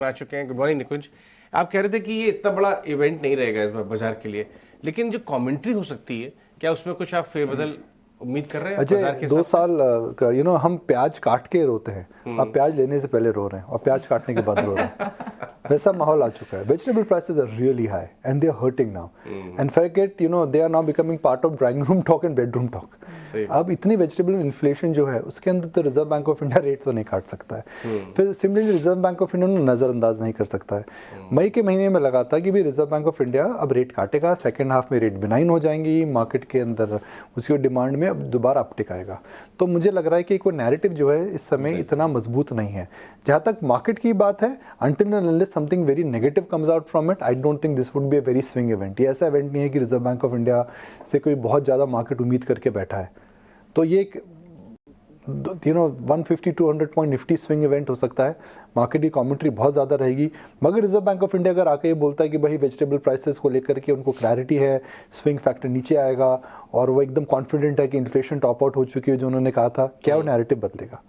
आ चुके हैं। Good morning निकुंज। आप कह रहे थे कि ये इतना बड़ा इवेंट नहीं रहेगा इस बार बाजार के लिए, लेकिन जो कमेंट्री हो सकती है, क्या उसमें कुछ आप फेरबदल उम्मीद कर रहे हैं अजय, बाजार के 2 हिसाब से? साल हम प्याज काट के रोते हैं। अब प्याज लेने से पहले रो रहे हैं और प्याज काटने के बाद रो रहे हैं। वैसा माहौल आ चुका है। Vegetable prices are really high and they are hurting now and forget they are now becoming part of drawing room talk and bedroom talk. अब इतनी वेजिटेबल इन्फ्लेशन जो है उसके अंदर तो Reserve Bank of India rate तो नहीं काट सकता है। फिर similarly Reserve Bank of India नजरअंदाज नहीं कर सकता है। मई के महीने में लगा था कि भी रिजर्व बैंक ऑफ इंडिया अब रेट काटेगा, सेकेंड हाफ में रेट बिनाइन हो जाएंगी मार्केट के अंदर, उसकी डिमांड में अब दोबारा अपटिक आएगा। तो मुझे लग रहा है कि कोई नैरेटिव जो है इस समय इतना मजबूत नहीं है। जहाँ तक मार्केट की बात है, until and unless something very negative comes out from it, I don't think this would be a very swing event। ये ऐसा इवेंट नहीं है कि रिजर्व बैंक ऑफ इंडिया से कोई बहुत ज़्यादा मार्केट उम्मीद करके बैठा है। तो ये एक 150-200 पॉइंट निफ्टी स्विंग इवेंट हो सकता है। मार्केट की कमेंट्री बहुत ज़्यादा रहेगी, मगर रिजर्व बैंक ऑफ इंडिया अगर आके ये बोलता है कि भाई वेजिटेबल प्राइसेस को लेकर के उनको क्लैरिटी है, स्विंग फैक्टर नीचे आएगा और वो एकदम कॉन्फिडेंट है कि इन्फ्लेशन टॉप आउट हो चुकी है जो उन्होंने कहा था, क्या वो नैरेटिव बदलेगा?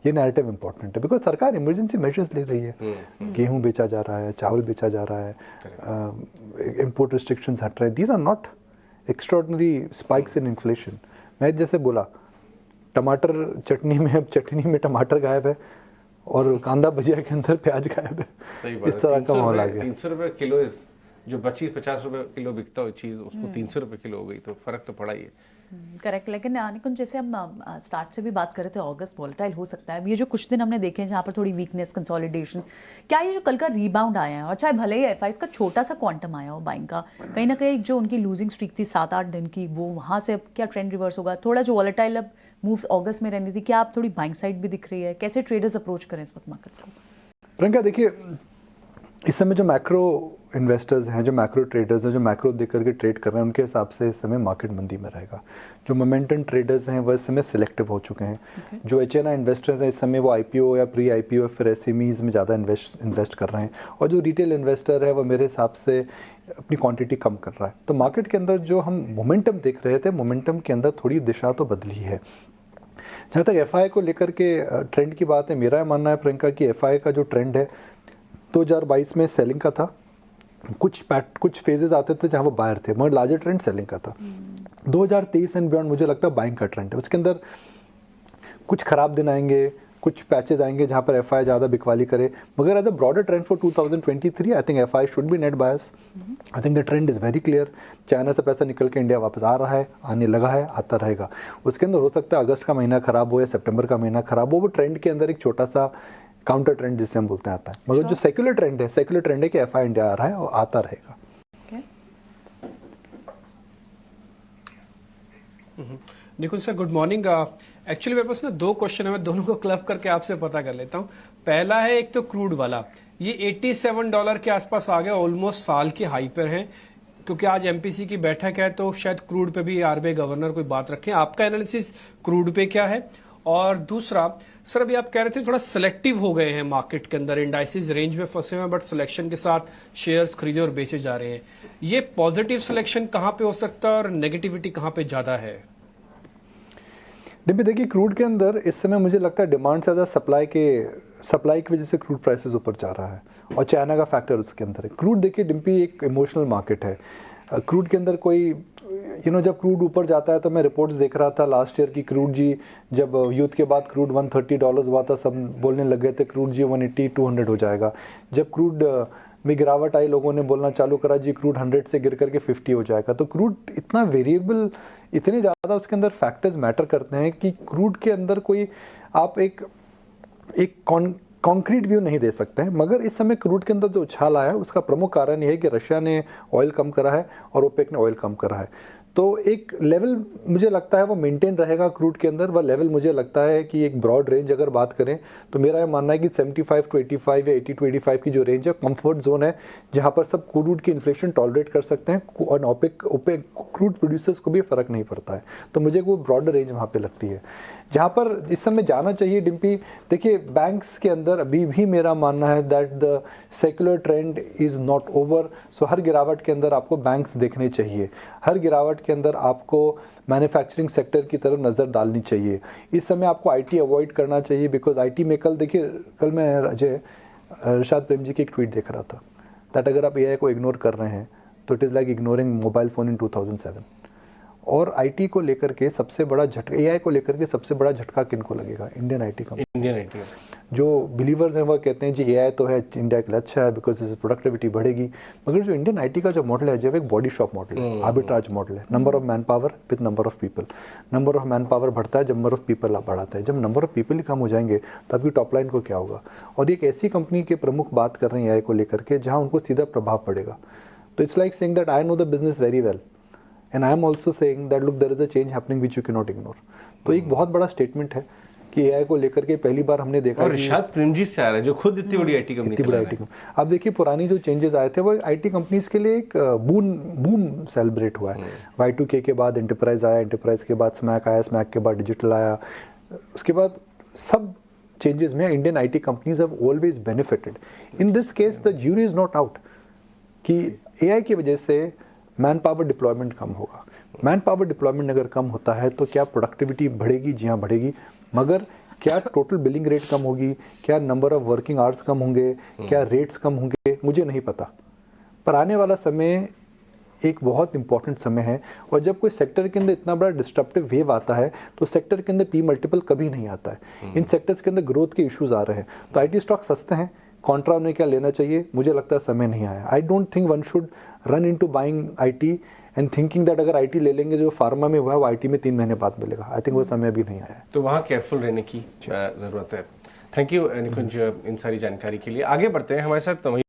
ये नैरेटिव इंपॉर्टेंट है बिकॉज सरकार इमरजेंसी मेजर्स ले रही है। गेहूं बेचा जा रहा है, चावल बेचा जा रहा है, इंपोर्ट रिस्ट्रिक्शंस हट रहे हैं। These are not extraordinary spikes in inflation. मैं जैसे बोला, टमाटर चटनी में, अब चटनी में टमाटर गायब है और कांदा भजिया के अंदर प्याज गायब है। इस तरह का माहौल आ गया। 300 रुपये किलो जो 25-50 रुपये किलो बिकता हो चीज़, उसको 300 रुपये किलो हो गई, तो फर्क तो पड़ा ही है। करेक्ट। लेकिन निकुंज, जैसे हम स्टार्ट से भी बात कर रहे थे, अगस्त वॉलेटाइल हो सकता है। ये जो कुछ दिन हमने देखे हैं जहाँ पर थोड़ी वीकनेस, कंसोलिडेशन, क्या ये जो कल का रीबाउंड आया है, और चाहे भले ही एफआईज का छोटा सा क्वांटम आया हो बाइंग का, कहीं ना कहीं जो उनकी लूजिंग स्ट्रीक थी 7-8 दिन की, वो वहाँ से अब क्या ट्रेंड रिवर्स होगा? थोड़ा जो वॉलेटाइल अब मूव्स अगस्त में रहनी थी, क्या आप थोड़ी बाइंग साइड भी दिख रही है? कैसे ट्रेडर्स अप्रोच करें इस वक्त मार्केट्स को? प्रियंका, देखिए, इस समय जो मैक्रो इन्वेस्टर्स हैं, जो मैक्रो ट्रेडर्स हैं, जो मैक्रो देख करके ट्रेड कर रहे हैं, उनके हिसाब से इस समय मार्केट मंदी में रहेगा। जो मोमेंटम ट्रेडर्स हैं वो इस समय सिलेक्टिव हो चुके हैं। जो एचएनआई इन्वेस्टर्स हैं इस समय वो आईपीओ या प्री आईपीओ या फिर एसएमईज में ज़्यादा इन्वेस्ट कर रहे हैं, और जो रिटेल इन्वेस्टर है वो मेरे हिसाब से अपनी क्वांटिटी कम कर रहा है। तो मार्केट के अंदर जो हम मोमेंटम देख रहे थे, मोमेंटम के अंदर थोड़ी दिशा तो बदली है। जहाँ तक एफआई को लेकर के ट्रेंड की बात है, मेरा मानना है प्रियंका कि एफआई का जो ट्रेंड है 2022 में सेलिंग का था। कुछ फेजेस आते थे जहाँ वो बायर थे, मगर लार्जर ट्रेंड सेलिंग का था। 2023 एंड बियॉन्ड मुझे लगता है बाइंग का ट्रेंड है। उसके अंदर कुछ खराब दिन आएंगे, कुछ पैचेस आएंगे जहाँ पर एफआई ज़्यादा बिकवाली करे, मगर as a broader trend for 2023 I think FII should be net buyers. I think the trend is very clear. China से पैसा निकल के इंडिया वापस आ रहा है, आने लगा है, आता रहेगा। उसके अंदर हो सकता है अगस्त का महीना खराब हो या सितंबर का महीना खराब हो, वो ट्रेंड के अंदर एक छोटा सा काउंटर ट्रेंड जिससे हम बोलते हैं आता है। मगर जो सेक्युलर ट्रेंड है कि एफआई इंडिया आ रहा है और आता रहेगा। निकुंज सर, गुड मॉर्निंग। एक्चुअली मेरे पास ना 2 क्वेश्चन है, मैं दोनों को क्लब करके आपसे पता कर लेता हूँ। पहला है एक तो क्रूड वाला, ये $87 के आसपास आ गया, ऑलमोस्ट साल की हाई पर है, क्योंकि आज एमपीसी की बैठक है तो शायद क्रूड पे भी आरबीआई गवर्नर कोई बात रखें। आपका एनालिसिस क्रूड पे क्या है? और दूसरा सर, अभी आप कह रहे थे थोड़ा सिलेक्टिव हो गए हैं मार्केट के अंदर, इंडाइसिस रेंज में फंसे हुए हैं, बट सिलेक्शन के साथ शेयर्स खरीदे और बेचे जा रहे हैं। ये पॉजिटिव सिलेक्शन कहाँ पे हो सकता है और नेगेटिविटी कहाँ पे ज्यादा है? देखिए, क्रूड के अंदर इस समय मुझे लगता है डिमांड से ज़्यादा सप्लाई की वजह से क्रूड प्राइसेस ऊपर जा रहा है, और चाइना का फैक्टर उसके अंदर है। क्रूड देखिए डिम्पी एक इमोशनल मार्केट है। क्रूड के अंदर कोई जब क्रूड ऊपर जाता है, तो मैं रिपोर्ट्स देख रहा था लास्ट ईयर की क्रूड जी, जब युद्ध के बाद क्रूड $130 हुआ था, सब बोलने लग गए थे क्रूड जी 180-200 हो जाएगा। जब क्रूड में गिरावट आई, लोगों ने बोलना चालू करा जी क्रूड 100 से गिर करके 50 हो जाएगा। तो क्रूड इतना वेरिएबल, इतने ज़्यादा उसके अंदर फैक्टर्स मैटर करते हैं कि क्रूड के अंदर कोई आप एक कॉन्क्रीट व्यू नहीं दे सकते हैं। मगर इस समय क्रूड के अंदर जो उछाल आया है उसका प्रमुख कारण यह है कि रशिया ने ऑयल कम करा है और ओपेक ने ऑयल कम करा है। तो एक लेवल मुझे लगता है वो मेंटेन रहेगा क्रूड के अंदर। वह लेवल मुझे लगता है कि एक ब्रॉड रेंज अगर बात करें तो मेरा ये मानना है कि 75 to 85 या 80 to 85 की जो रेंज है कंफर्ट जोन है, जहां पर सब क्रूड की इन्फ्लेशन टॉलरेट कर सकते हैं और ओपेक क्रूड प्रोड्यूसर्स को भी फर्क नहीं पड़ता है। तो मुझे वो ब्रॉड रेंज वहाँ पे लगती है जहाँ पर इस समय जाना चाहिए। डिम्पी, देखिए बैंक्स के अंदर अभी भी मेरा मानना है that the secular trend is not over. So हर गिरावट के अंदर आपको बैंक्स देखने चाहिए, हर गिरावट के अंदर आपको मैन्युफैक्चरिंग सेक्टर की तरफ नज़र डालनी चाहिए। इस समय आपको आईटी अवॉइड करना चाहिए, बिकॉज आईटी में कल देखिए, कल मैं अजय ऋषाद प्रेम जी की एक ट्वीट देख रहा था, दैट अगर आप एआई को इग्नोर कर रहे हैं तो it is like ignoring mobile phone इन 2007। और आईटी को लेकर के सबसे बड़ा झटका, एआई को लेकर के सबसे बड़ा झटका किन को लगेगा? Indian IT company. Indian IT जो बिलीवर्स हैं वह कहते हैं जी एआई तो है इंडिया के लिए अच्छा है बिकॉज इससे प्रोडक्टिविटी बढ़ेगी, मगर जो इंडियन आईटी का जो मॉडल है जब एक बॉडी शॉप मॉडल है, आर्बिट्राज मॉडल है, number of man power with number of people. Number of man power बढ़ता है जब नंबर ऑफ पीपल बढ़ाता है, जब नंबर ऑफ पीपल ही कम हो जाएंगे तो आपकी टॉप लाइन को क्या होगा? और एक ऐसी कंपनी के प्रमुख बात कर रहे हैं एआई को लेकर के जहाँ उनको सीधा प्रभाव पड़ेगा। तो it's like saying that I know the business very well and I am also saying that look there is a change happening which you can not ignore. तो एक बहुत बड़ा स्टेटमेंट है कि एआई को लेकर के पहली बार हमने देखा और ऋषाद प्रेम जी से आ रहा है जो खुद इतनी बड़ी आईटी कंपनी इतनी बड़ी आईटी कंपनी। आप देखिए पुरानी जो चेंजेस आए थे वो आईटी कंपनीज के लिए एक बूम सेलिब्रेट हुआ है। Y2K के बाद एंटरप्राइज आया, एंटरप्राइज के बाद स्मैक आया, स्मैक के बाद डिजिटल आया, उसके बाद सब चेंजेस में Indian IT companies have always benefited. In this case the jury is not out कि एआई की वजह से मैन पावर डिप्लॉयमेंट कम होगा। मैन पावर डिप्लॉयमेंट अगर कम होता है तो क्या प्रोडक्टिविटी बढ़ेगी? जी हाँ बढ़ेगी, मगर क्या टोटल बिलिंग रेट कम होगी? क्या नंबर ऑफ वर्किंग आवर्स कम होंगे? क्या रेट्स कम होंगे? मुझे नहीं पता, पर आने वाला समय एक बहुत इंपॉर्टेंट समय है। और जब कोई सेक्टर के अंदर इतना बड़ा डिस्ट्रप्टिव वेव आता है तो सेक्टर के अंदर पी मल्टीपल कभी नहीं आता है। इन सेक्टर्स के अंदर ग्रोथ के इश्यूज आ रहे हैं, तो आईटी स्टॉक सस्ते हैं, कॉन्ट्रा उन्हें क्या लेना चाहिए? मुझे लगता है समय नहीं आया। I don't think one should run into buying IT and thinking that अगर आईटी ले लेंगे जो फार्मा में हुआ है वो आईटी में 3 महीने बाद मिलेगा। आई थिंक वो समय भी नहीं आया है। तो वहाँ केयरफुल रहने की जरूरत है। थैंक यू निकुंज इन सारी जानकारी के लिए। आगे बढ़ते हैं, हमारे साथ